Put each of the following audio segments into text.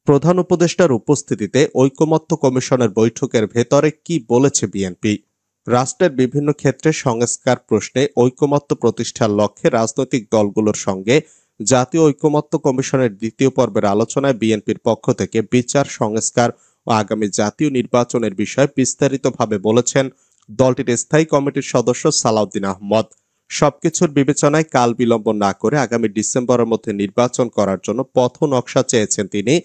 প্রধান উপদেষ্টার উপস্থিতিতে ঐকমত্য কমিশনের বৈঠকের ভেতরে কি বলেছে বিএনপি? রাষ্ট্রের বিভিন্ন ক্ষেত্রে সংস্কার প্রশ্নে ঐকমত্য প্রতিষ্ঠার লক্ষ্যে রাজনৈতিক দলগুলোর সঙ্গে জাতীয় ঐকমত্য কমিশনের দ্বিতীয় পর্বের আলোচনায় বিএনপির পক্ষ থেকে বিচার, সংস্কার ও আগামী জাতীয় নির্বাচনের বিষয়ে বিস্তারিতভাবে বলেছেন দলটির স্থায়ী কমিটির সদস্য সালাউদ্দিন আহমদ। সবকিছুর বিবেচনায় কাল বিলম্ব না করে আগামী ডিসেম্বরের মধ্যে নির্বাচন করার জন্য পথ নকশা চেয়েছেন তিনি।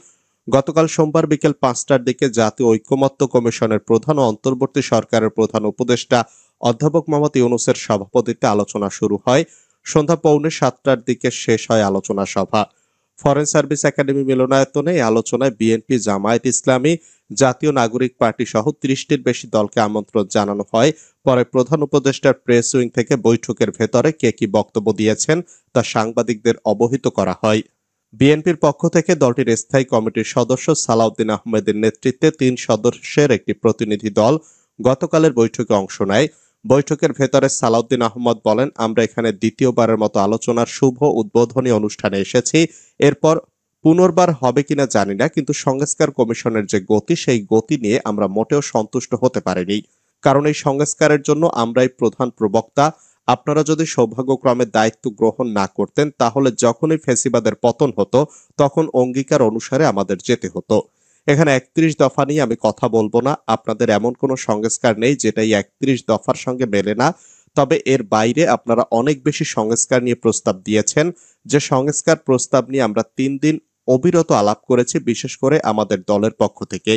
গতকাল সোমবার বিকেল 5টার দিকে জাতীয় ঐকমত্য কমিশনের প্রধান ও অন্তর্বর্তী সরকারের প্রধান উপদেষ্টা অধ্যাপক মোহাম্মদ ইউনূসের সভাপতিত্বে আলোচনা শুরু হয়। সন্ধ্যা 6:45টার দিকে শেষ হয় আলোচনা সভা। ফরেন সার্ভিস একাডেমি মিলনায়তনে এই আলোচনায় বিএনপি, জামায়াত ইসলামী, জাতীয় নাগরিক পার্টি সহ 30টির বেশি দলকে আমন্ত্রণ জানানো হয়। পরে প্রধান উপদেষ্টার প্রেস উইং থেকে বৈঠকের ভেতরে কে কি বক্তব্য দিয়েছেন তা সাংবাদিকদের অবহিত করা হয়। বিএনপির পক্ষ থেকে দলটির স্থায়ী কমিটির সদস্য সালাউদ্দিন আহমেদের নেতৃত্বে 3 সদস্যের একটি প্রতিনিধি দল গতকালের বৈঠকে অংশ নেয়। বৈঠকের ভেতরে সালাউদ্দিন আহমদ বলেন, আমরা এখানে দ্বিতীয়বারের মতো আলোচনার শুভ উদ্বোধনী অনুষ্ঠানে এসেছি। এরপর পুনর্বার হবে কিনা জানি না, কিন্তু সংস্কার কমিশনের যে গতি, সেই গতি নিয়ে আমরা মোটেও সন্তুষ্ট হতে পারিনি। কারণ এই সংস্কারের জন্য আমরাই প্রধান প্রবক্তা। আপনারা যদি সৌভাগ্যক্রমে দায়িত্ব গ্রহণ না করতেন, তাহলে যখনই ফ্যাসিবাদের পতন হতো তখন অঙ্গীকার অনুসারে আমাদের যেতে হতো। এখানে 31 দফা নিয়ে আমি কথা বলবো না। আপনাদের এমন কোনো সংস্কার নেই যেটা এই 31 দফার সঙ্গে মেলে না। তবে এর বাইরে আপনারা অনেক বেশি সংস্কার নিয়ে প্রস্তাব দিয়েছেন। যে সংস্কার প্রস্তাব নিয়ে আমরা 3 দিন অবিরত আলাপ করেছি, বিশেষ করে আমাদের দলের পক্ষ থেকে।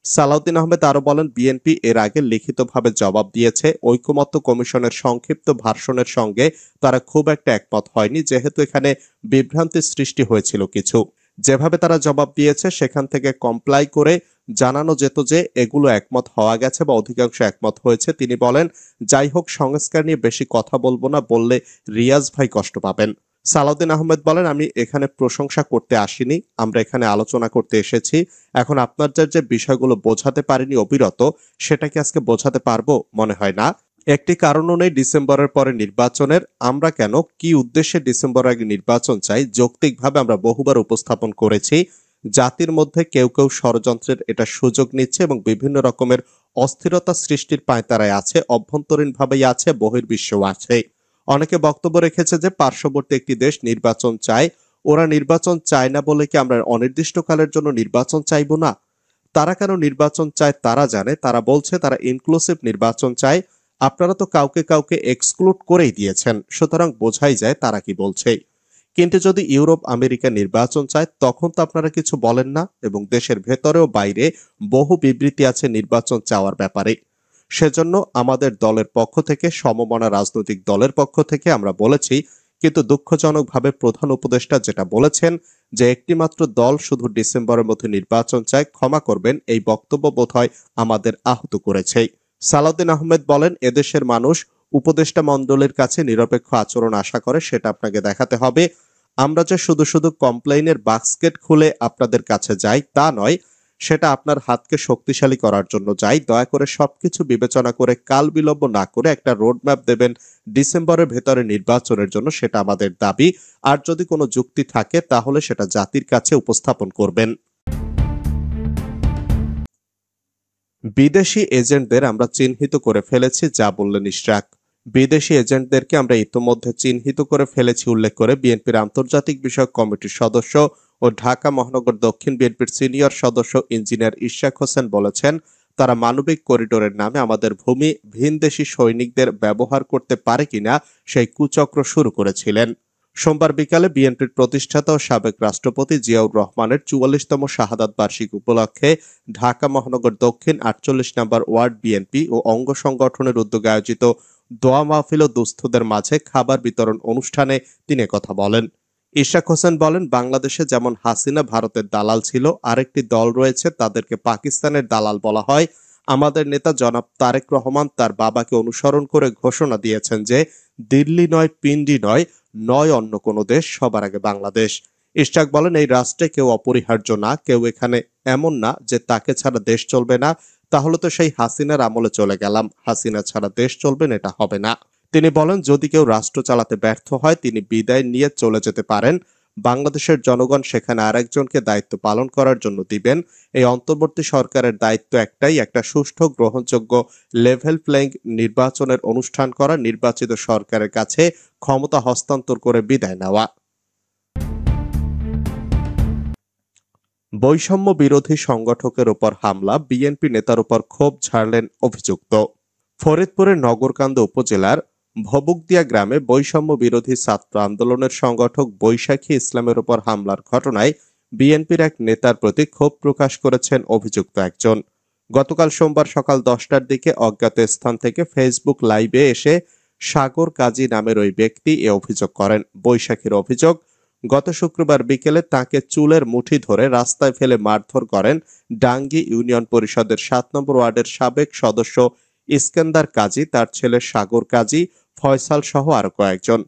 সালাউদ্দিন আহমেদ আরো বলেন, বিএনপি এর আগে লিখিতভাবে জবাব দিয়েছে। ঐকমত্য কমিশনের সংক্ষিপ্ত ভার্সনের সঙ্গে তারা খুব একটা একমত হয়নি, যেহেতু এখানে বিভ্রান্তির সৃষ্টি হয়েছিল কিছু। যেভাবে তারা জবাব দিয়েছে সেখান থেকে কমপ্লাই করে জানানো যেত যে এগুলো একমত হওয়া গেছে বা অধিকাংশ একমত হয়েছে। তিনি বলেন, যাই হোক, সংস্কার নিয়ে বেশি কথা বলবো না, বললে রিয়াজ ভাই কষ্ট পাবেন। সালাউদ্দিন আহমেদ বলেন, আমি এখানে প্রশংসা করতে আসিনি, আমরা এখানে আলোচনা করতে এসেছি। এখন আপনার যে বিষয়গুলো বোঝাতে পারিনি অবিরত, সেটা কি আজকে বোঝাতে পারবো? মনে হয় না। একটি কারণও নেই ডিসেম্বরের পরে নির্বাচনের। আমরা কেন, কি উদ্দেশ্যে ডিসেম্বরের আগে নির্বাচন চাই, যৌক্তিকভাবে আমরা বহুবার উপস্থাপন করেছি। জাতির মধ্যে কেউ কেউ ষড়যন্ত্রের এটা সুযোগ নিচ্ছে এবং বিভিন্ন রকমের অস্থিরতা সৃষ্টির পাঁয়তারায় আছে, অভ্যন্তরীণভাবেই আছে, বহির্বিশ্বেও আছে। অনেকে বক্তব্য রেখেছে যে পার্শ্ববর্তী একটি দেশ নির্বাচন চায়। ওরা নির্বাচন চায় না বলে কি আমরা অনির্দিষ্টকালের জন্য নির্বাচন চাইবো না? তারা কেন নির্বাচন চায় তারা জানে। তারা বলছে তারা ইনক্লুসিভ নির্বাচন চায়। আপনারা তো কাউকে কাউকে এক্সক্লুড করেই দিয়েছেন, সুতরাং বোঝাই যায় তারা কি বলছে। কিন্তু যদি ইউরোপ, আমেরিকা নির্বাচন চায়, তখন তো আপনারা কিছু বলেন না, এবং দেশের ভেতরেও বাইরে বহু বিবৃতি আছে নির্বাচন চাওয়ার ব্যাপারে। সেজন্য আমাদের দলের পক্ষ থেকে, সমমনা রাজনৈতিক দলের পক্ষ থেকে আমরা বলেছি, কিন্তু দুঃখজনকভাবে প্রধান উপদেষ্টা যেটা বলেছেন যে একটিমাত্র দল শুধু ডিসেম্বরের মধ্যে নির্বাচন চায়, ক্ষমা করবেন, এই বক্তব্য বোধহয় আমাদের আহত করেছে। সালাউদ্দিন আহমেদ বলেন, এদেশের মানুষ উপদেষ্টা মণ্ডলীর কাছে নিরপেক্ষ আচরণ আশা করে, সেটা আপনাকে দেখাতে হবে। আমরা যে শুধু শুধু কমপ্লেইনের বাস্কেট খুলে আপনাদের কাছে যাই তা নয়, সেটা আপনার হাতকে শক্তিশালী করার জন্য যাই। দয়া করে সবকিছু বিবেচনা করে কাল বিলম্ব না করে একটা রোডম্যাপ দেবেন ডিসেম্বরের ভেতরে নির্বাচনের জন্য, সেটা আমাদের দাবি। আর যদি কোনো যুক্তি থাকে তাহলে সেটা জাতির কাছে উপস্থাপন করবেন। বিদেশি এজেন্টদের আমরা চিহ্নিত করে ফেলেছি, যা বললেন ইশরাক। বিদেশি এজেন্টদেরকে আমরা ইতোমধ্যে চিহ্নিত করে ফেলেছি উল্লেখ করে বিএনপির আন্তর্জাতিক বিষয়ক কমিটির সদস্য ও ঢাকা মহানগর দক্ষিণ বিএনপির সিনিয়র সদস্য ইঞ্জিনিয়ার ইশরাক হোসেন বলেছেন, তারা মানবিক করিডোরের নামে আমাদের ভূমি ভিনদেশি সৈনিকদের ব্যবহার করতে পারে কিনা সেই কুচক্র শুরু করেছিলেন। সোমবার বিকালে বিএনপির প্রতিষ্ঠাতা ও সাবেক রাষ্ট্রপতি জিয়াউর রহমানের 44তম শাহাদাত বার্ষিকী উপলক্ষে ঢাকা মহানগর দক্ষিণ 48 নম্বর ওয়ার্ড বিএনপি ও অঙ্গ সংগঠনের উদ্যোগে আয়োজিত দোয়া মাহফিল ও দুস্থদের মাঝে খাবার বিতরণ অনুষ্ঠানে তিনি কথা বলেন। ইশরাক হোসেন বলেন, বাংলাদেশে যেমন হাসিনা ভারতের দালাল ছিল, আরেকটি দল রয়েছে, তাদেরকে পাকিস্তানের দালাল বলা হয়। আমাদের নেতা জনাব তারেক রহমান তার বাবাকে অনুসরণ করে ঘোষণা দিয়েছেন যে দিল্লি নয়, পিন্ডি নয়, নয় অন্য কোনো দেশ, সবার আগে বাংলাদেশ। ইশরাক বলেন, এই রাষ্ট্রে কেউ অপরিহার্য না, কেউ এখানে এমন না যে তাকে ছাড়া দেশ চলবে না। তাহলে তো সেই হাসিনার আমলে চলে গেলাম। হাসিনা ছাড়া দেশ চলবেন, এটা হবে না। তিনি বলেন, যদি কেউ রাষ্ট্র চালাতে ব্যর্থ হয় তিনি বিদায় নিয়ে চলে যেতে পারেন। বাংলাদেশের জনগণ সেখানে আরেকজনকে দায়িত্ব পালন করার জন্য দিবেন। এই অন্তর্বর্তী সরকারের দায়িত্ব একটাই, একটা সুষ্ঠু গ্রহণযোগ্য লেভেল প্লেইং নির্বাচনের অনুষ্ঠান করা, নির্বাচিত সরকারের কাছে ক্ষমতা হস্তান্তর করে বিদায় নেওয়া। বৈষম্য বিরোধী সংগঠকের উপর হামলা, বিএনপি নেতার উপর ক্ষোভ ঝাড়লেন অভিযুক্ত। ফরিদপুরের নগরকান্দা উপজেলার ভবুকদিয়া গ্রামে বৈষম্য বিরোধী ছাত্র আন্দোলনের সংগঠক বৈশাখী ইসলামের উপর হামলার ঘটনায় বিএনপির এক নেতার প্রতি ক্ষোভ প্রকাশ করেছেন অভিযুক্ত একজন। গতকাল সোমবার সকাল 10টার দিকে অজ্ঞাত স্থান থেকে ফেসবুক লাইভে এসে সাগর কাজী নামের ওই ব্যক্তি এ অভিযোগ করেন। বৈশাখীর অভিযোগ, গত শুক্রবার বিকেলে তাকে চুলের মুঠি ধরে রাস্তায় ফেলে মারধর করেন ডাঙ্গি ইউনিয়ন পরিষদের 7 নম্বর ওয়ার্ডের সাবেক সদস্য ইস্কান্দার কাজী, তার ছেলে সাগর কাজী, ফয়সাল সহ আরো কয়েকজন।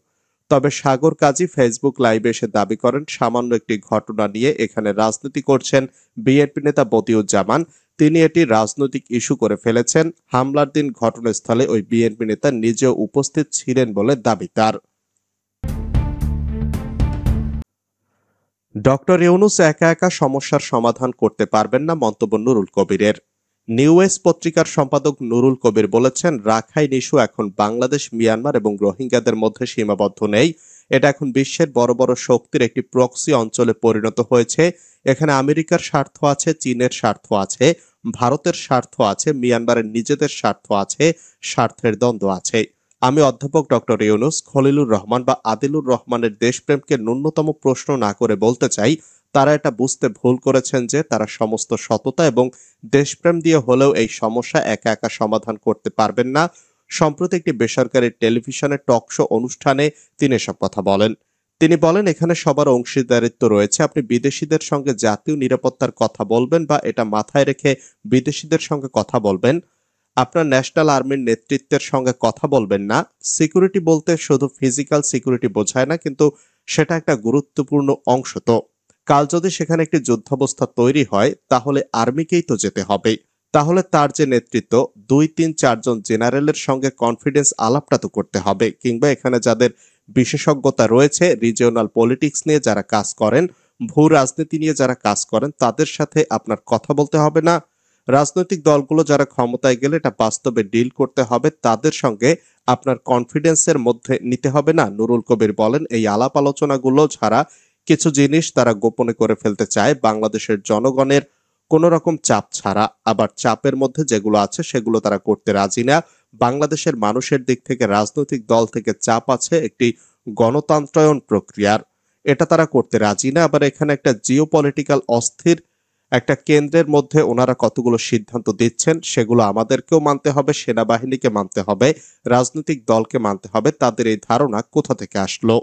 তবে সাগর কাজী ফেসবুক লাইভে এসে দাবি করেন সামান্য একটি ঘটনা নিয়ে এখানে রাজনীতি করছেন বিএনপি নেতা বদিউজ্জামান। তিনি এটি রাজনৈতিক ইস্যু করে ফেলেছেন। হামলার দিন ঘটনাস্থলে ওই বিএনপি নেতা নিজেও উপস্থিত ছিলেন বলে দাবি তার। ডক্টর ইউনূস একা একা সমস্যার সমাধান করতে পারবেন না, মন্তব্য নুরুল কবিরের। নিউ ওয়েস পত্রিকার সম্পাদক নুরুল কবির বলেছেন, রাখাইন ইস্যু এখন বাংলাদেশ, মিয়ানমার এবং রোহিঙ্গাদের মধ্যে সীমাবদ্ধ নেই। এটা এখন বিশ্বের বড় বড় শক্তির একটি প্রক্সি অঞ্চলে পরিণত হয়েছে। এখানে আমেরিকার স্বার্থ আছে, চীনের স্বার্থ আছে, ভারতের স্বার্থ আছে, মিয়ানমারের নিজেদের স্বার্থ আছে, স্বার্থের দ্বন্দ্ব আছে। আমি অধ্যাপক ডক্টর ইউনূস, খলিলুর রহমান বা আদিলুর রহমানের দেশপ্রেমকে ন্যূনতম প্রশ্ন না করে বলতে চাই, তারা এটা বুঝতে ভুল করেছেন যে তারা সমস্ত সততা এবং দেশপ্রেম দিয়ে হলেও এই সমস্যা একা একা সমাধান করতে পারবেন না। সম্প্রতি একটি বেসরকারি টেলিভিশনের টক শো অনুষ্ঠানে তিনি এসব কথা বলেন। তিনি বলেন, এখানে সবার অংশীদারিত্ব রয়েছে। আপনি বিদেশিদের সঙ্গে জাতীয় নিরাপত্তার কথা বলবেন বা এটা মাথায় রেখে বিদেশিদের সঙ্গে কথা বলবেন। আপনার ন্যাশনাল আর্মির নেতৃত্বের সঙ্গে কথা বলবেন না। সিকিউরিটি বলতে শুধু ফিজিক্যাল সিকিউরিটি বোঝায় না, কিন্তু সেটা একটা গুরুত্বপূর্ণ অংশ। তো কাল যদি সেখানে একটি যুদ্ধাবস্থা তৈরি হয় তাহলে আর্মিকেই তো যেতে হবে। তাহলে তার যে নেতৃত্ব 2-3-4 জন জেনারেলের সঙ্গে কনফিডেন্স আলাপটা তো করতে হবে, কিংবা এখানে যাদের বিশেষজ্ঞতা রয়েছে, রিজিওনাল পলিটিক্স নিয়ে যারা কাজ করেন, ভূ রাজনীতি নিয়ে যারা কাজ করেন, তাদের সাথে আপনার কথা বলতে হবে না। রাজনৈতিক দলগুলো যারা ক্ষমতায় গেলে এটা বাস্তবে ডিল করতে হবে, তাদের সঙ্গে আপনার কনফিডেন্সের মধ্যে নিতে হবে না। নুরুল কবির বলেন, এই আলাপ আলোচনাগুলো ছাড়া কিছু জিনিস তারা গোপনে করে ফেলতে চায় বাংলাদেশের জনগণের কোন রকম চাপ ছাড়া। আবার চাপের মধ্যে যেগুলো আছে সেগুলো তারা করতে রাজি না। বাংলাদেশের মানুষের দিক থেকে, রাজনৈতিক দল থেকে চাপ আছে একটি গণতন্ত্রায়ন প্রক্রিয়ার, এটা তারা করতে রাজি না। আবার এখানে একটা জিওপলিটিক্যাল অস্থির একটা কেন্দ্রের মধ্যে ওনারা কতগুলো সিদ্ধান্ত দিচ্ছেন, সেগুলো আমাদেরকেও মানতে হবে, সেনাবাহিনীকে মানতে হবে, রাজনৈতিক দলকে মানতে হবে। তাদের এই ধারণা কোথা থেকে আসলো?